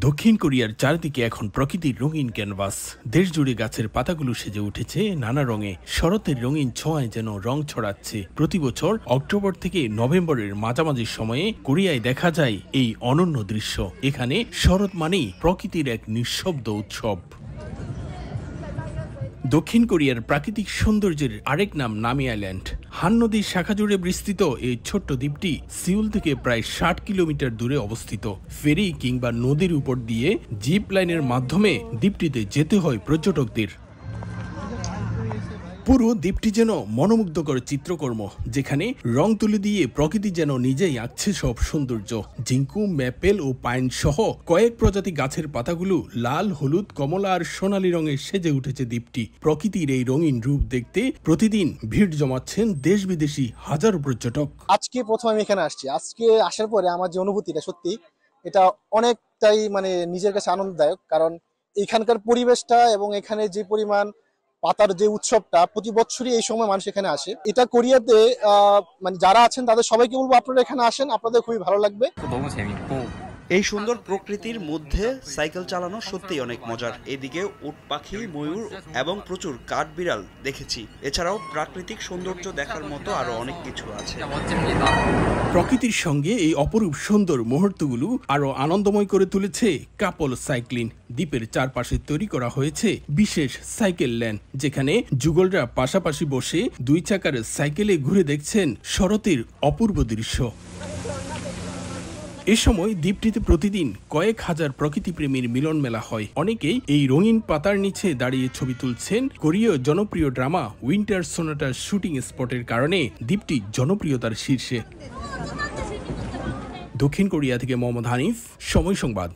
দক্ষিণ কোরিয়ার চারদিকে এখন প্রকৃতির রঙিন ক্যানভাস। দেশ জুড়ে গাছের পাতাগুলো সেজে উঠেছে নানা রঙে। শরতের রঙিন ছোঁয়ায় যেন রং ছড়াচ্ছে। প্রতি বছর অক্টোবর থেকে নভেম্বরের মাঝামাঝি সময়ে কোরিয়ায় দেখা যায় এই অনন্য দৃশ্য। এখানে শরৎ মানেই প্রকৃতির এক নিঃশব্দ উৎসব। দক্ষিণ কোরিয়ার প্রাকৃতিক সৌন্দর্যের আরেক নাম নামি আইল্যান্ড। হান নদীর শাখা জুড়ে বিস্তৃত এই ছোট্ট দ্বীপটি সিউল থেকে প্রায় ৬০ কিলোমিটার দূরে অবস্থিত। ফেরি কিংবা নদীর উপর দিয়ে জিপ লাইনের মাধ্যমে দ্বীপটিতে যেতে হয় পর্যটকদের। পুরো দ্বীপটি যেন মনোমুগ্ধকর চিত্রকর্ম, যেখানে রং তুলি দিয়ে প্রকৃতি যেন নিজেই আঁকছে সব সৌন্দর্য। জিঙ্কু, ম্যাপেল ও পাইন সহ কয়েক প্রজাতি গাছের পাতাগুলো লাল, হলুদ, কমলা আর সোনালী রঙে সেজে উঠেছে দ্বীপটি। প্রকৃতির এই রঙিন রূপ দেখতে প্রতিদিন ভিড় জমাচ্ছেন দেশ বিদেশি হাজারো পর্যটক। আজকে প্রথম আমি এখানে আসছি। আজকে আসার পরে আমার যে অনুভূতিটা, সত্যি এটা অনেকটাই নিজের কাছে আনন্দদায়ক। কারণ এখানকার পরিবেশটা এবং এখানে যে পরিমাণ পাতার যে উৎসবটা, প্রতি বছরই এই সময় মানুষ এখানে আসে। এটা কোরিয়াতে যারা আছেন তাদের সবাইকে বলবো আপনারা এখানে আসেন, আপনাদের খুবই ভালো লাগবে। এই সুন্দর প্রকৃতির মধ্যে সাইকেল চালানো সত্যিই অনেক মজার। এদিকে উট পাখি, ময়ূর এবং প্রচুর কাঠবিড়াল দেখেছি। এছাড়াও প্রাকৃতিক সৌন্দর্য দেখার মতো আরো অনেক কিছু আছে। প্রকৃতির সঙ্গে এই অপরূপ সুন্দর মুহূর্তগুলো আরো আনন্দময় করে তুলেছে কাপল সাইক্লিং। দ্বীপের চারপাশে তৈরি করা হয়েছে বিশেষ সাইকেল লেন, যেখানে যুগলরা পাশাপাশি বসে দুই চাকার সাইকেলে ঘুরে দেখছেন শরতের অপূর্ব দৃশ্য। এ সময় দ্বীপটিতে প্রতিদিন কয়েক হাজার প্রকৃতিপ্রেমীর মিলন মেলা হয়। অনেকেই এই রঙিন পাতার নিচে দাঁড়িয়ে ছবি তুলছেন। কোরীয় জনপ্রিয় ড্রামা উইন্টার সোনাটার শুটিং স্পটের কারণে দ্বীপটি জনপ্রিয়তার শীর্ষে। দক্ষিণ কোরিয়া থেকে মোহাম্মদ হানিফ, সময় সংবাদ।